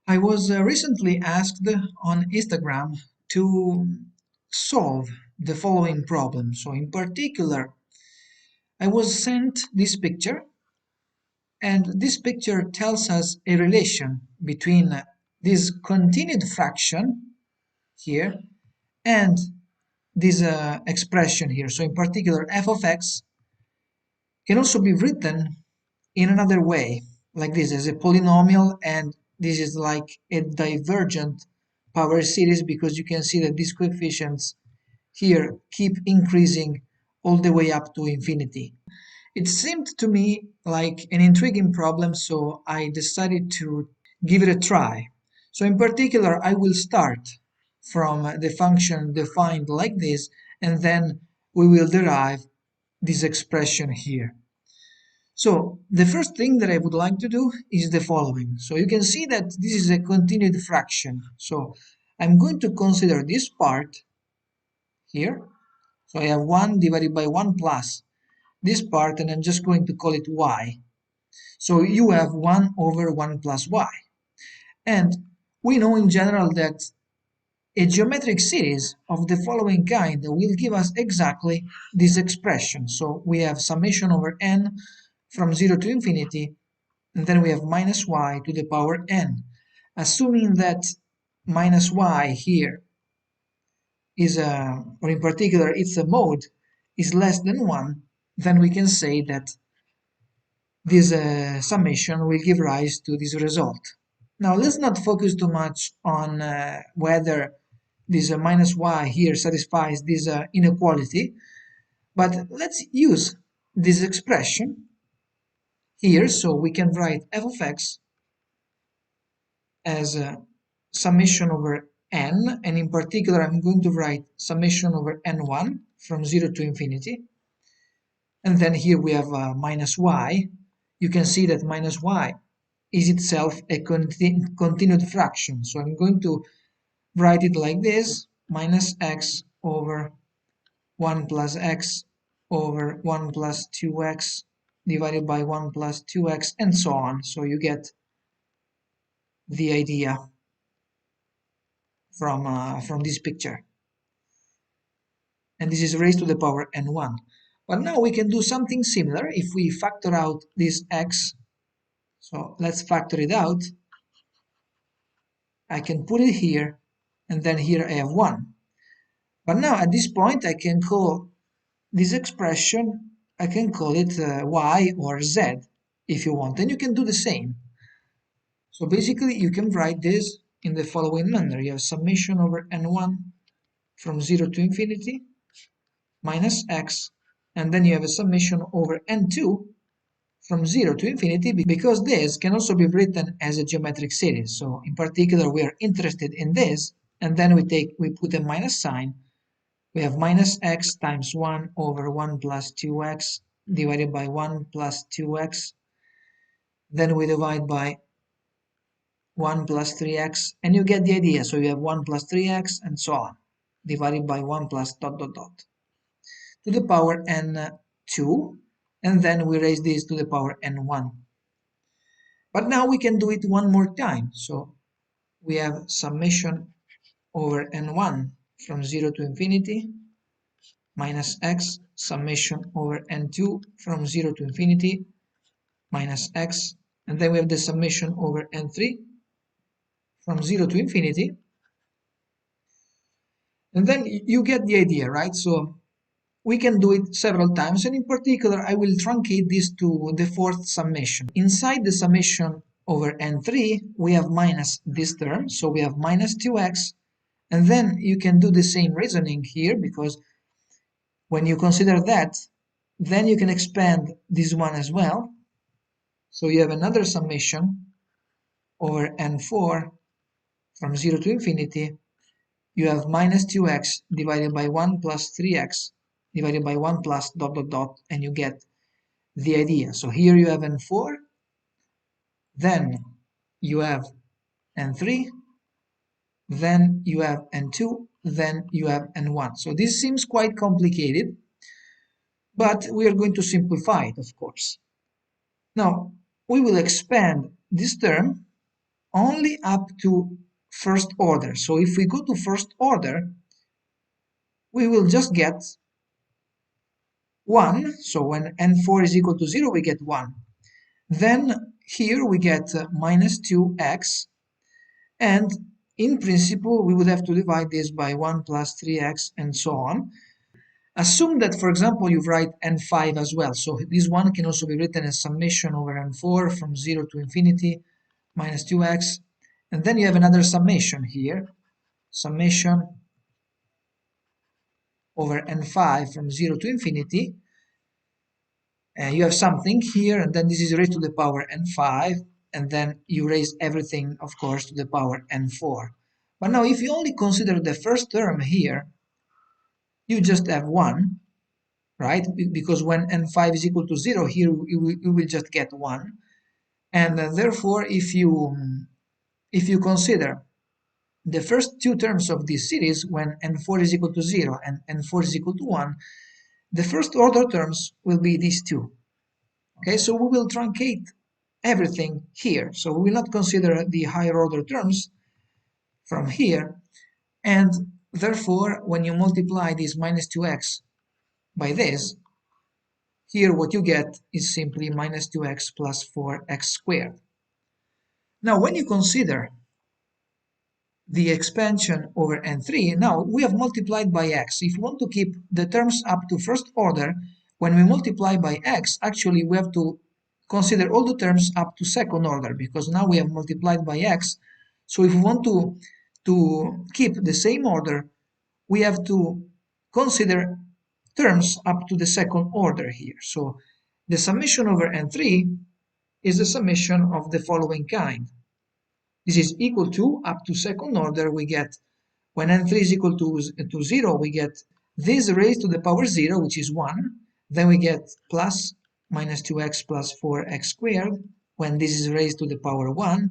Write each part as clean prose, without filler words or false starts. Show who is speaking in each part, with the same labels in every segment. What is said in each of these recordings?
Speaker 1: I was recently asked on Instagram to solve the following problem. So in particular, I was sent this picture, and this picture tells us a relation between this continued fraction here and this expression here. So in particular, f of x can also be written in another way, like this, as a polynomial, and this is like a divergent power series, because you can see that these coefficients here keep increasing all the way up to infinity. It seemed to me like an intriguing problem, so I decided to give it a try. So in particular, I will start from the function defined like this, and then we will derive this expression here. So the first thing that I would like to do is the following. So you can see that this is a continued fraction. So I'm going to consider this part here. So I have 1 divided by 1 plus this part, and I'm just going to call it y. So you have 1 over 1 plus y. And we know in general that a geometric series of the following kind will give us exactly this expression. So we have summation over n from 0 to infinity, and then we have minus y to the power n. Assuming that minus y here is or in particular its a mode, is less than 1, then we can say that this summation will give rise to this result. Now let's not focus too much on whether this minus y here satisfies this inequality, but let's use this expression here, so we can write f of x as a summation over n, and in particular I'm going to write summation over n1 from 0 to infinity, and then here we have minus y. You can see that minus y is itself a continued fraction, so I'm going to write it like this: minus x over 1 plus x over 1 plus 2x divided by 1 plus 2x, and so on. So you get the idea from this picture. And this is raised to the power n1. But now we can do something similar if we factor out this x. So let's factor it out. I can put it here, and then here I have 1. But now at this point I can call this expression, I can call it y or z if you want, and you can do the same. So basically you can write this in the following manner. You have summation over n1 from 0 to infinity minus x, and then you have a summation over n2 from 0 to infinity, because this can also be written as a geometric series. So in particular we are interested in this, and then we put a minus sign. We have minus x times 1 over 1 plus 2x divided by 1 plus 2x. Then we divide by 1 plus 3x, and you get the idea. So you have 1 plus 3x and so on, divided by 1 plus dot dot dot to the power n2, and then we raise this to the power n1. But now we can do it one more time. So we have summation over n1 from 0 to infinity minus x, summation over n2 from 0 to infinity minus x, and then we have the summation over n3 from 0 to infinity. And then you get the idea, right? So we can do it several times, and in particular I will truncate this to the fourth summation. Inside the summation over n3 we have minus this term, so we have minus 2x, and then you can do the same reasoning here, because when you consider that, then you can expand this one as well. So you have another summation over n4 from 0 to infinity. You have minus 2x divided by 1 plus 3x divided by 1 plus dot dot dot, and you get the idea. So here you have n4, then you have n3, then you have n2, then you have n1. So this seems quite complicated, but we are going to simplify it, of course. Now we will expand this term only up to first order. So if we go to first order, we will just get 1. So when n4 is equal to 0, we get 1. Then here we get minus 2x, and in principle we would have to divide this by 1 plus 3x and so on. Assume that, for example, you write n5 as well. So this one can also be written as summation over n4 from 0 to infinity minus 2x. And then you have another summation here, summation over n5 from 0 to infinity. You have something here, and then this is raised to the power n5, and then you raise everything, of course, to the power n4. But now, if you only consider the first term here, you just have 1, right? Because when n5 is equal to 0, here you will just get 1. And therefore, if you consider the first two terms of this series, when n4 is equal to 0 and n4 is equal to 1, the first order terms will be these two. Okay, so we will truncate everything here. So we will not consider the higher order terms from here. And therefore, when you multiply this minus 2x by this, here what you get is simply minus 2x plus 4x squared. Now, when you consider the expansion over n3, now we have multiplied by x. If we want to keep the terms up to first order, when we multiply by x, actually we have to consider all the terms up to second order, because now we have multiplied by x. So if we want to keep the same order, we have to consider terms up to the second order here. So the summation over n3 is the summation of the following kind. This is equal to, up to second order, we get, when n3 is equal to 0, we get this raised to the power 0, which is 1. Then we get plus minus 2x plus 4x squared, when this is raised to the power 1.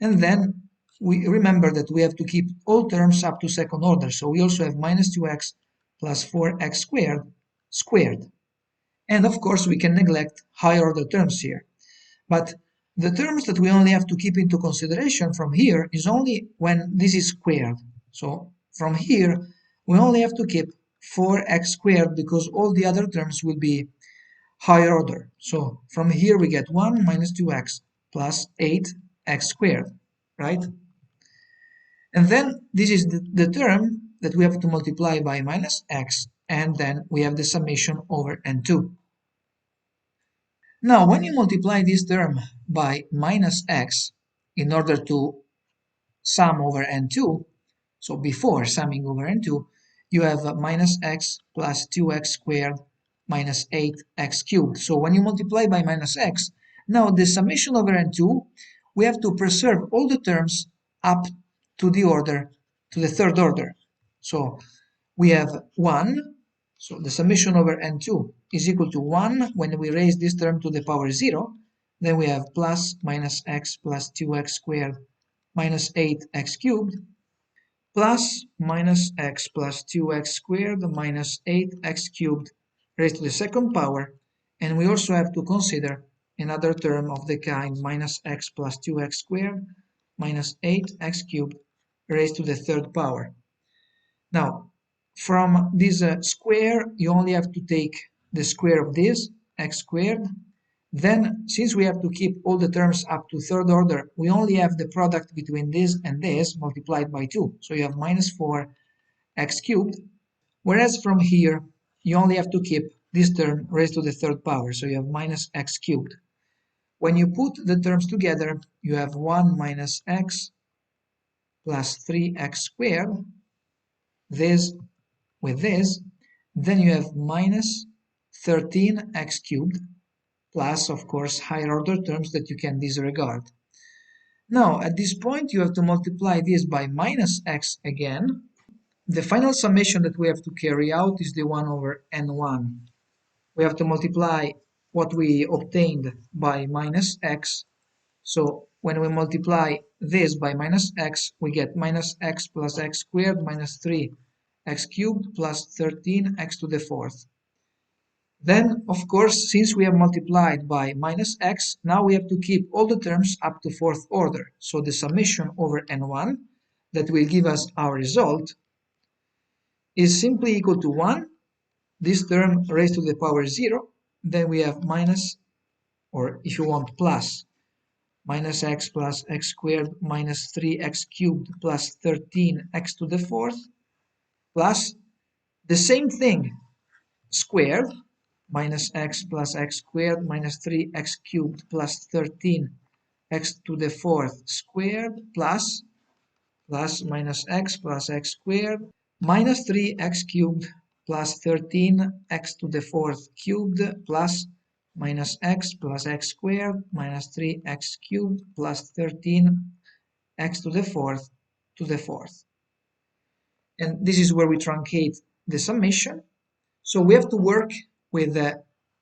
Speaker 1: And then we remember that we have to keep all terms up to second order. So we also have minus 2x plus 4x squared. And of course, we can neglect higher order terms here. But the terms that we only have to keep into consideration from here is only when this is squared. So from here, we only have to keep 4x squared because all the other terms will be higher order. So from here we get 1 minus 2x plus 8x squared, right? And then this is the term that we have to multiply by minus x, and then we have the summation over n2. Now, when you multiply this term by minus x in order to sum over n2, so before summing over n2, you have minus x plus 2x squared minus 8x cubed. So when you multiply by minus x, now the summation over n2, we have to preserve all the terms up to the third order. So we have 1, so the summation over n2 is equal to 1 when we raise this term to the power 0. Then we have plus minus x plus 2x squared minus 8x cubed plus minus x plus 2x squared minus 8x cubed raised to the second power. And we also have to consider another term of the kind minus x plus 2x squared minus 8x cubed raised to the third power. Now, from this square, you only have to take the square of this, x squared. Then, since we have to keep all the terms up to third order, we only have the product between this and this multiplied by 2. So you have minus 4x cubed. Whereas from here, you only have to keep this term raised to the third power. So you have minus x cubed. When you put the terms together, you have 1 minus x plus 3x squared. This with this, then you have minus 13x cubed plus, of course, higher order terms that you can disregard. Now, at this point, you have to multiply this by minus x again. The final summation that we have to carry out is the 1 over n1. We have to multiply what we obtained by minus x. So when we multiply this by minus x, we get minus x plus x squared minus 3x cubed plus 13x to the fourth. Then, of course, since we have multiplied by minus x, now we have to keep all the terms up to fourth order. So the summation over n1 that will give us our result is simply equal to 1, this term raised to the power 0, then we have minus, or if you want plus, minus x plus x squared minus 3x cubed plus 13x to the fourth, plus the same thing squared, minus x plus x squared minus 3x cubed plus 13x to the fourth squared plus minus x plus x squared minus 3x cubed plus 13x to the fourth cubed plus minus x plus x squared minus 3x cubed plus 13x to the fourth. And this is where we truncate the summation. So we have to work with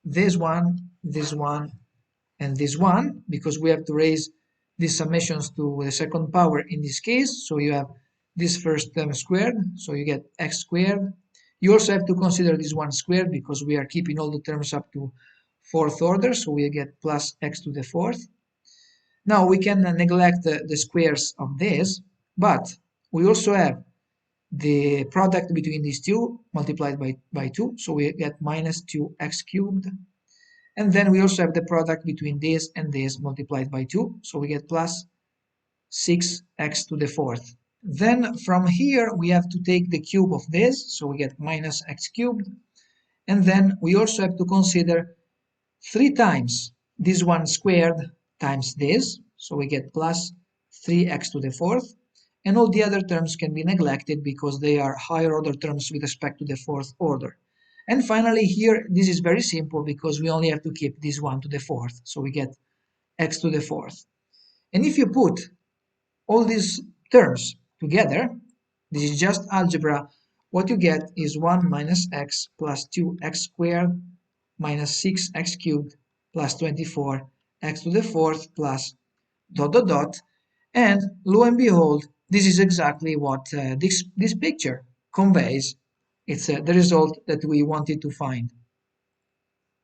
Speaker 1: this one, and this one, because we have to raise these summations to the second power in this case. So you have this first term squared, so you get x squared. You also have to consider this one squared because we are keeping all the terms up to fourth order, so we get plus x to the fourth. Now we can neglect the squares of this, but we also have the product between these two multiplied by 2, so we get minus 2x cubed. And then we also have the product between this and this multiplied by 2, so we get plus 6x to the fourth. Then from here we have to take the cube of this, so we get minus x cubed. And then we also have to consider 3 times this one squared times this, so we get plus 3x to the fourth. And all the other terms can be neglected because they are higher order terms with respect to the fourth order. And finally here, this is very simple because we only have to keep this one to the fourth, so we get x to the fourth. And if you put all these terms together, this is just algebra, what you get is 1 minus x plus 2x squared minus 6x cubed plus 24 x to the fourth plus dot dot dot, and lo and behold, this is exactly what this picture conveys. It's the result that we wanted to find.